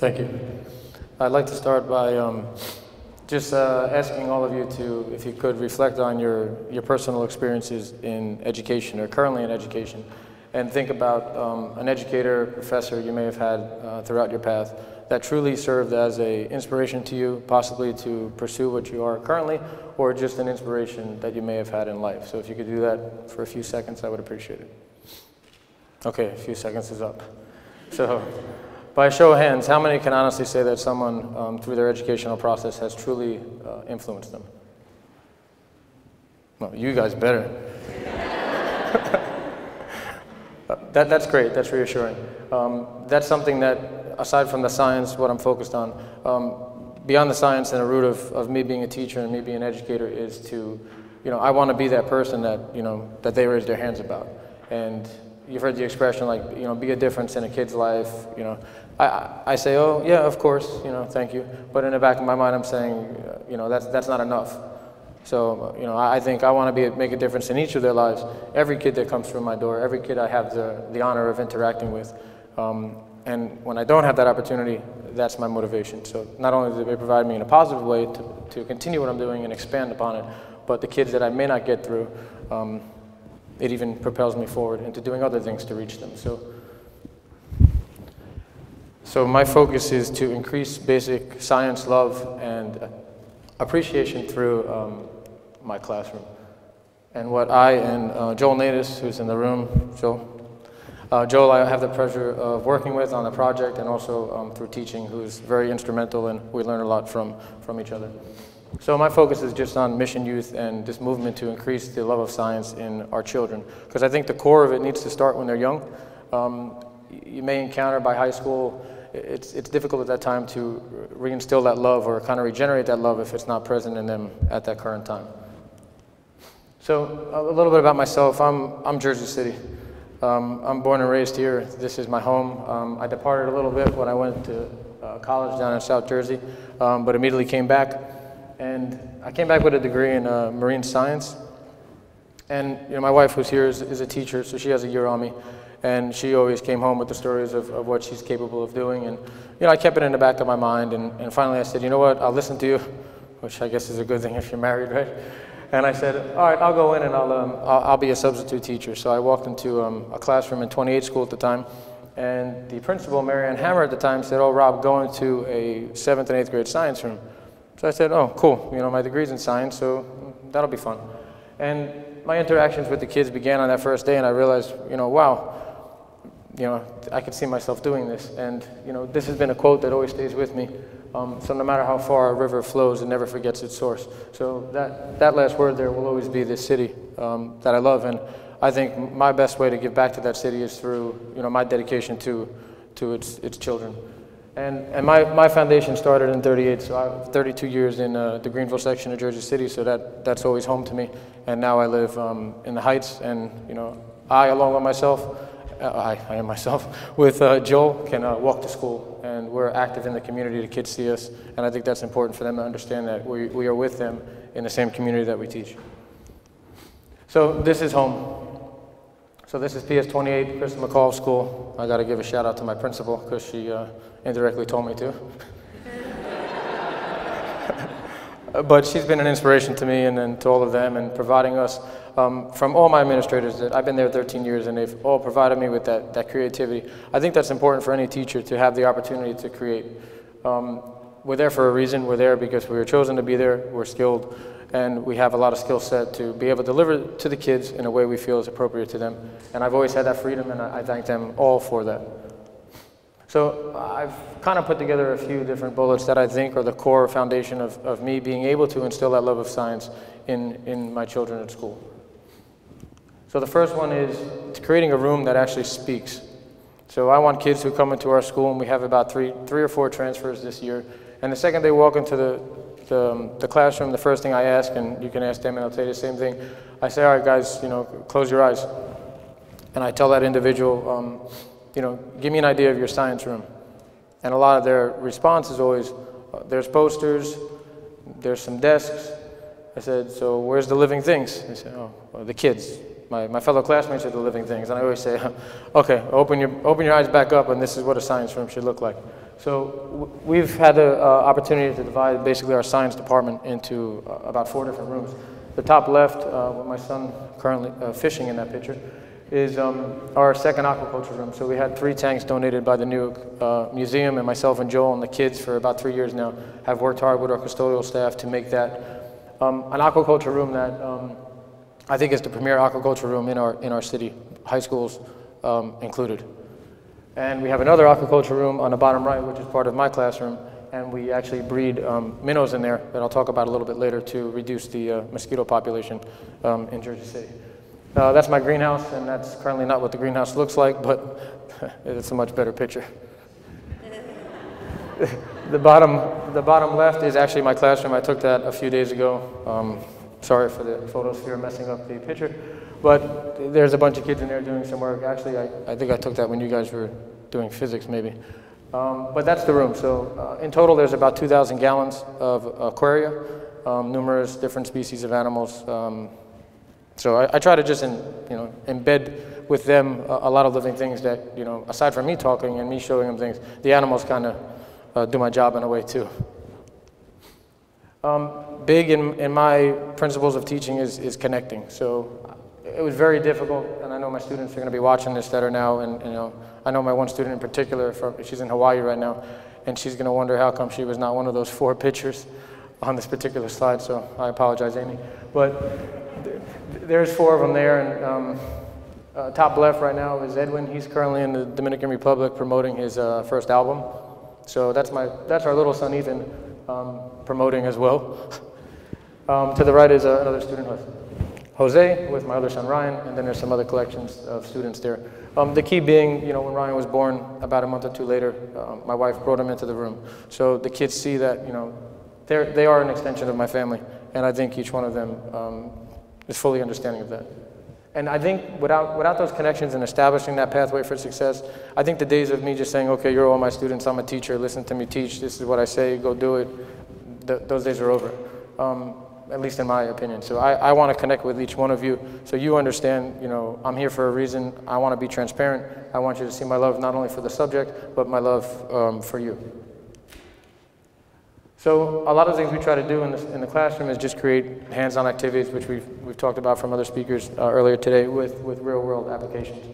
Thank you. I'd like to start by just asking all of you to, if you could, reflect on your personal experiences in education or currently in education, and think about an educator, professor you may have had throughout your path that truly served as an inspiration to you, possibly to pursue what you are currently, or just an inspiration that you may have had in life. So if you could do that for a few seconds, I would appreciate it. Okay, a few seconds is up. So, by a show of hands, how many can honestly say that someone through their educational process has truly influenced them? Well, you guys better. That's great, that's reassuring. That's something that, aside from the science, what I'm focused on, beyond the science and the root of me being a teacher and me being an educator is to, I want to be that person that, that they raise their hands about. And you've heard the expression like, be a difference in a kid's life, I say, oh, yeah, of course, thank you. But in the back of my mind, I'm saying, that's not enough. So, I think I want to make a difference in each of their lives. Every kid that comes through my door, every kid I have the honor of interacting with. And when I don't have that opportunity, that's my motivation. So not only do they provide me in a positive way to continue what I'm doing and expand upon it, but the kids that I may not get through, it even propels me forward into doing other things to reach them. So my focus is to increase basic science love and appreciation through my classroom. And what I and Joel Natus, who's in the room, Joel I have the pleasure of working with on the project and also through teaching, who's very instrumental, and we learn a lot from each other. So my focus is just on mission youth and this movement to increase the love of science in our children, because I think the core of it needs to start when they're young. You may encounter by high school, it's difficult at that time to reinstill that love or kind of regenerate that love if it's not present in them at that current time. So a little bit about myself. I'm Jersey City. I'm born and raised here. This is my home. I departed a little bit when I went to college down in South Jersey, but immediately came back. And I came back with a degree in marine science. And my wife, who's here, is a teacher, so she has a year on me. And she always came home with the stories of what she's capable of doing. And I kept it in the back of my mind. And finally I said, you know what, I'll listen to you, which I guess is a good thing if you're married, right? And I said, all right, I'll go in and I'll be a substitute teacher. So I walked into a classroom in 28 school at the time. And the principal, Marianne Hammer at the time, said, oh, Rob, go into a 7th and 8th grade science room. So I said, oh, cool, my degree's in science, so that'll be fun. And my interactions with the kids began on that first day, and I realized, wow, I could see myself doing this. And, this has been a quote that always stays with me. So no matter how far a river flows, it never forgets its source. So that last word there will always be this city that I love. And I think my best way to give back to that city is through, my dedication to its children. And my foundation started in '38, so I have 32 years in the Greenville section of Jersey City, so that's always home to me. And now I live in the Heights, and I, along with myself, I am myself, with Joel, can walk to school, and we're active in the community. The kids see us, and I think that's important for them to understand that we are with them in the same community that we teach. So this is home. So this is PS 28, Chris McCall School. I got to give a shout out to my principal because she indirectly told me to. But she's been an inspiration to me and then to all of them, and providing us from all my administrators. That I've been there 13 years, and they've all provided me with that creativity. I think that's important for any teacher, to have the opportunity to create. We're there for a reason. We're there because we were chosen to be there. We're skilled, and we have a lot of skill set to be able to deliver to the kids in a way we feel is appropriate to them. And I've always had that freedom, and I thank them all for that. So I've kind of put together a few different bullets that I think are the core foundation of me being able to instill that love of science in my children at school. So the first one is creating a room that actually speaks. So I want kids who come into our school, and we have about three or four transfers this year, and the second they walk into the classroom, the first thing I ask, and you can ask them and I'll tell you the same thing, I say, all right guys, close your eyes. And I tell that individual, give me an idea of your science room. And a lot of their response is always, there's posters, there's some desks. I said, so where's the living things? They said, oh, well, the kids. My fellow classmates are the living things. And I always say, okay, open your eyes back up, and this is what a science room should look like. So we've had the opportunity to divide basically our science department into about 4 different rooms. The top left, with my son currently fishing in that picture, is our second aquaculture room. So we had 3 tanks donated by the new museum, and myself and Joel and the kids for about 3 years now have worked hard with our custodial staff to make that an aquaculture room that I think is the premier aquaculture room in our city, high schools included. And we have another aquaculture room on the bottom right, which is part of my classroom, and we actually breed minnows in there that I'll talk about a little bit later to reduce the mosquito population in Jersey City. That's my greenhouse, and that's currently not what the greenhouse looks like, but it's a much better picture. The bottom left is actually my classroom. I took that a few days ago. Sorry for the photosphere messing up the picture, but there's a bunch of kids in there doing some work. Actually, I think I took that when you guys were doing physics, maybe. But that's the room. So in total, there's about 2,000 gallons of aquaria, numerous different species of animals. So I try to just embed with them a lot of living things that, aside from me talking and me showing them things, the animals kind of do my job in a way too. Big in my principles of teaching is connecting. So it was very difficult, and I know my students are going to be watching this that are now, and I know my one student in particular, she's in Hawaii right now, and she's going to wonder how come she was not one of those 4 pictures on this particular slide, so I apologize, Amy. But there's 4 of them there, and top left right now is Edwin. He's currently in the Dominican Republic promoting his first album. So that's our little son Ethan promoting as well. To the right is another student, Jose, with my other son Ryan, and then there's some other collections of students there. The key being, when Ryan was born, about a month or 2 later, my wife brought him into the room. So the kids see that, they are an extension of my family, and I think each one of them is fully understanding of that. And I think without those connections and establishing that pathway for success, I think the days of me just saying, okay, you're all my students, I'm a teacher, listen to me teach, this is what I say, go do it, those days are over, at least in my opinion. So I want to connect with each one of you so you understand, I'm here for a reason, I want to be transparent, I want you to see my love not only for the subject, but my love for you. So a lot of things we try to do in the classroom is just create hands-on activities, which we've talked about from other speakers earlier today with real-world applications.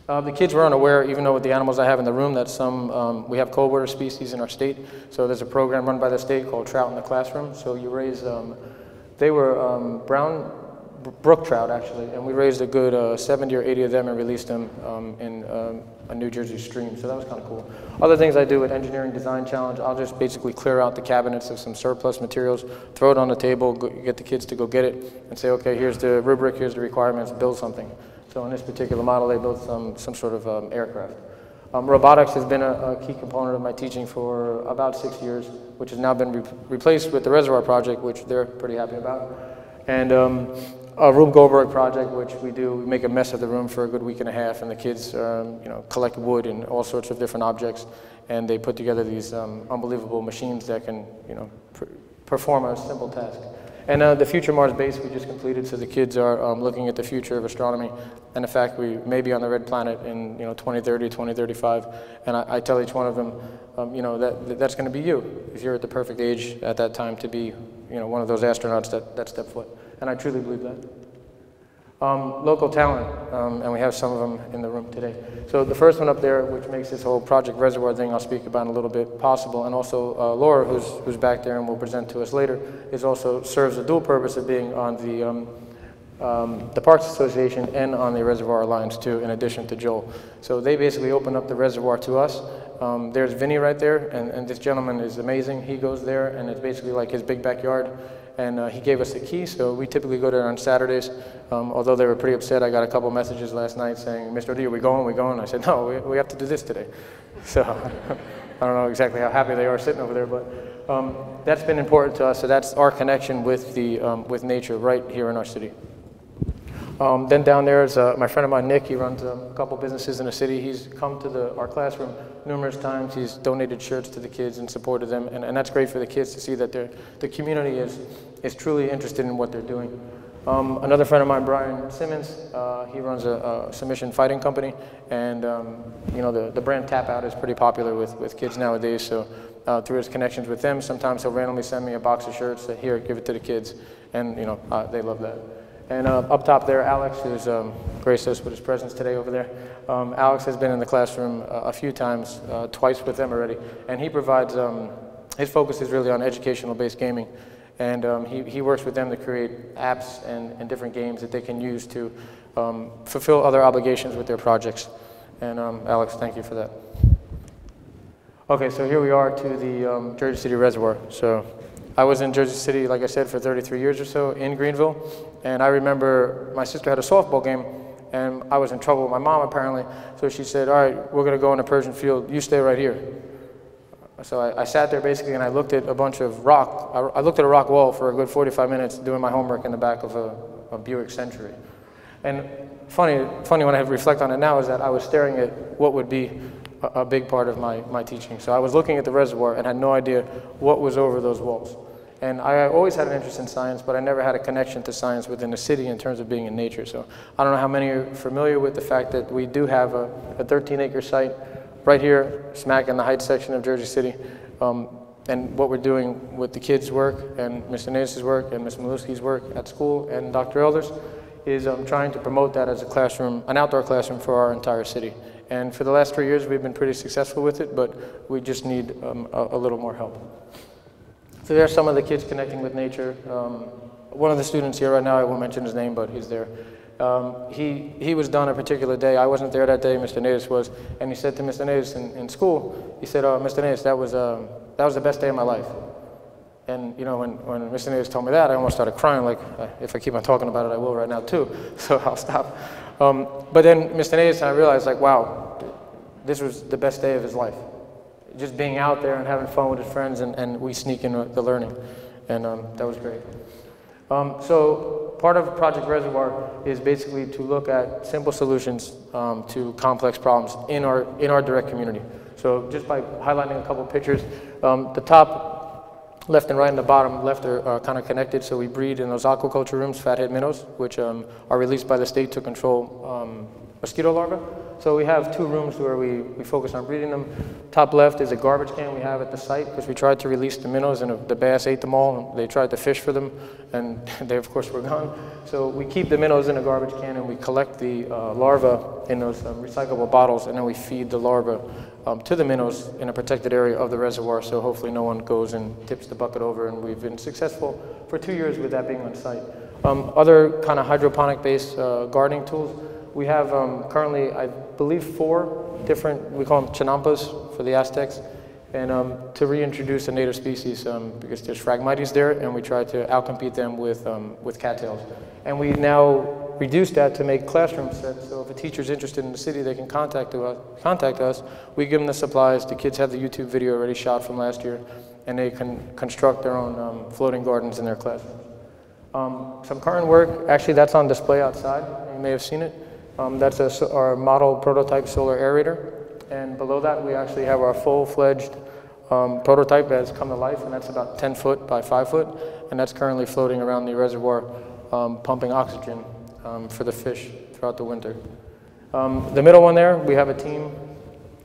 The kids were unaware, even though with the animals I have in the room, that we have cold water species in our state. So there's a program run by the state called Trout in the Classroom. So you raise, they were brown brook trout actually, and we raised a good 70 or 80 of them and released them in a New Jersey stream, so that was kind of cool. Other things I do with Engineering Design Challenge, I'll just basically clear out the cabinets of some surplus materials, throw it on the table, get the kids to go get it, and say, okay, here's the rubric, here's the requirements, build something. So in this particular model, they built some sort of aircraft. Robotics has been a key component of my teaching for about 6 years, which has now been replaced with the Reservoir project, which they're pretty happy about. And a Rube Goldberg project, which we make a mess of the room for a good week and a half, and the kids collect wood and all sorts of different objects, and they put together these unbelievable machines that can perform a simple task. And the Future Mars base we just completed, so the kids are looking at the future of astronomy and the fact we may be on the red planet in 2030, 2035. And I tell each one of them, that's going to be you if you're at the perfect age at that time to be one of those astronauts that step foot. And I truly believe that. Local talent, and we have some of them in the room today. So the first one up there, which makes this whole Project Reservoir thing I'll speak about in a little bit possible, and also Laura, who's back there and will present to us later, serves the dual purpose of being on the Parks Association and on the Reservoir Alliance too, in addition to Joel. So they basically open up the reservoir to us. There's Vinny right there, and this gentleman is amazing. He goes there, and it's basically like his big backyard. And he gave us the key, so we typically go there on Saturdays. Although they were pretty upset, I got a couple messages last night saying, Mr. D, are we going? We going? I said, no, we have to do this today. So I don't know exactly how happy they are sitting over there, but that's been important to us. So that's our connection with with nature right here in our city. Then down there is my friend of mine, Nick. He runs a couple businesses in the city. He's come to our classroom numerous times. He's donated shirts to the kids and supported them, and that's great for the kids to see that the community is truly interested in what they're doing. Another friend of mine, Brian Simmons, he runs a submission fighting company, and you know, the brand Tap Out is pretty popular with kids nowadays. So through his connections with them, sometimes he'll randomly send me a box of shirts, say, here, give it to the kids, and you know, they love that. And up top there, Alex, who's graced us with his presence today over there. Alex has been in the classroom a few times, twice with them already, and he provides, his focus is really on educational-based gaming. And he works with them to create apps and different games that they can use to fulfill other obligations with their projects. And Alex, thank you for that. Okay, so here we are to the Jersey City Reservoir. So I was in Jersey City, like I said, for 33 years or so in Greenville. And I remember my sister had a softball game, and I was in trouble with my mom apparently. So she said, all right, we're going to go in the Persian field. You stay right here. So I sat there basically, and I looked at a bunch of rock. I looked at a rock wall for a good 45 minutes doing my homework in the back of a Buick Century. And funny when I reflect on it now is that I was staring at what would be a big part of my teaching. So I was looking at the reservoir and had no idea what was over those walls. And I always had an interest in science, but I never had a connection to science within the city in terms of being in nature. So I don't know how many are familiar with the fact that we do have a 13-acre site right here, smack in the Heights section of Jersey City. And what we're doing with the kids' work and Mr. Natus' work and Ms. Maluski's work at school and Dr. Elders is trying to promote that as a classroom, an outdoor classroom for our entire city. And for the last 3 years, we've been pretty successful with it, but we just need a little more help. So there are some of the kids connecting with nature. One of the students here right now, I won't mention his name, but he's there. He was done a particular day. I wasn't there that day, Mr. Natus was, and he said to Mr. Natus in school, he said, Mr. Natus, that was the best day of my life. And you know, when Mr. Natus told me that, I almost started crying, like, if I keep on talking about it, I will right now too, so I'll stop. But then Mr. Natus, I realized, like, wow, this was the best day of his life. Just being out there and having fun with his friends, and we sneak in the learning, and that was great. So part of Project Reservoir is basically to look at simple solutions to complex problems in our direct community. So just by highlighting a couple pictures, the top left and right and the bottom left are kind of connected. So we breed in those aquaculture rooms fathead minnows, which are released by the state to control mosquito larvae. So we have 2 rooms where we focus on breeding them. Top left is a garbage can we have at the site because we tried to release the minnows and the bass ate them all. They tried to fish for them and they of course were gone. So we keep the minnows in a garbage can and we collect the larvae in those recyclable bottles, and then we feed the larvae to the minnows in a protected area of the reservoir, so hopefully no one goes and tips the bucket over, and we've been successful for 2 years with that being on site. Other kind of hydroponic based gardening tools. We have currently, I believe, 4 different, we call them chinampas for the Aztecs, and to reintroduce a native species because there's Phragmites there, and we try to outcompete them with cattails. And we now reduced that to make classroom sets, so if a teacher's interested in the city, they can contact us. We give them the supplies. The kids have the YouTube video already shot from last year, and they can construct their own floating gardens in their classrooms. Some current work, actually that's on display outside, you may have seen it. That's our model prototype solar aerator, and below that we actually have our full-fledged prototype that has come to life, and that's about 10 foot by 5 foot, and that's currently floating around the reservoir pumping oxygen for the fish throughout the winter. The middle one there, we have a team,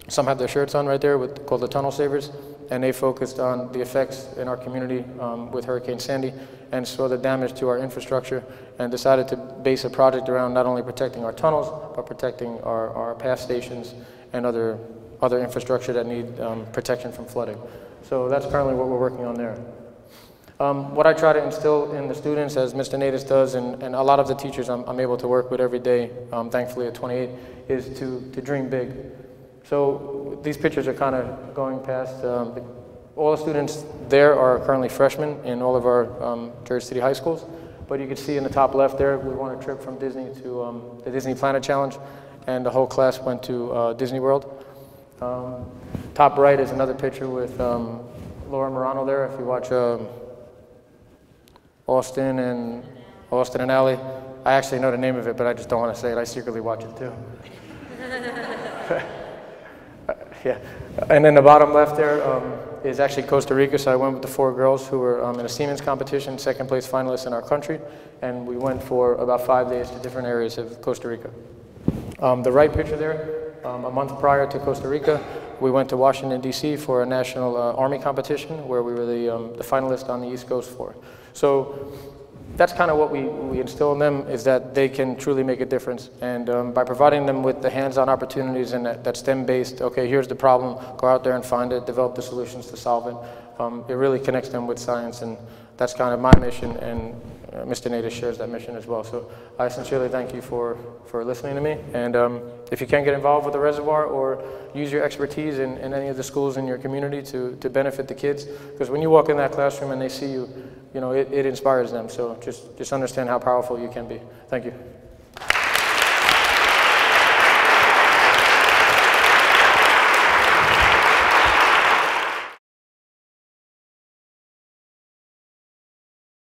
some have their shirts on right there, called the Tunnel Savers, and they focused on the effects in our community with Hurricane Sandy and saw the damage to our infrastructure and decided to base a project around not only protecting our tunnels, but protecting our path stations and other infrastructure that need protection from flooding. So that's currently what we're working on there. What I try to instill in the students, as Mr. Natus does, and a lot of the teachers I'm able to work with every day, thankfully at 28, is to dream big. So these pictures are kind of going past. All the students there are currently freshmen in all of our Jersey City high schools. But you can see in the top left there, we won a trip from Disney to the Disney Planet Challenge, and the whole class went to Disney World. Top right is another picture with Laura Morano there. If you watch Austin and Ally, I actually know the name of it, but I just don't want to say it. I secretly watch it too. Yeah, and then the bottom left there is actually Costa Rica, so I went with the 4 girls who were in a Siemens competition, second place finalists in our country, and we went for about 5 days to different areas of Costa Rica. The right picture there, a month prior to Costa Rica, we went to Washington, D.C. for a national Army competition where we were the finalist on the East Coast for. So that's kind of what we instill in them, is that they can truly make a difference. And by providing them with the hands-on opportunities and that STEM-based, okay, here's the problem, go out there and find it, develop the solutions to solve it, it really connects them with science. And that's kind of my mission, and Mr. Natus shares that mission as well. So I sincerely thank you for listening to me. And if you can get involved with the Reservoir or use your expertise in any of the schools in your community to benefit the kids, because when you walk in that classroom and they see you, you know, it inspires them. So just understand how powerful you can be. Thank you.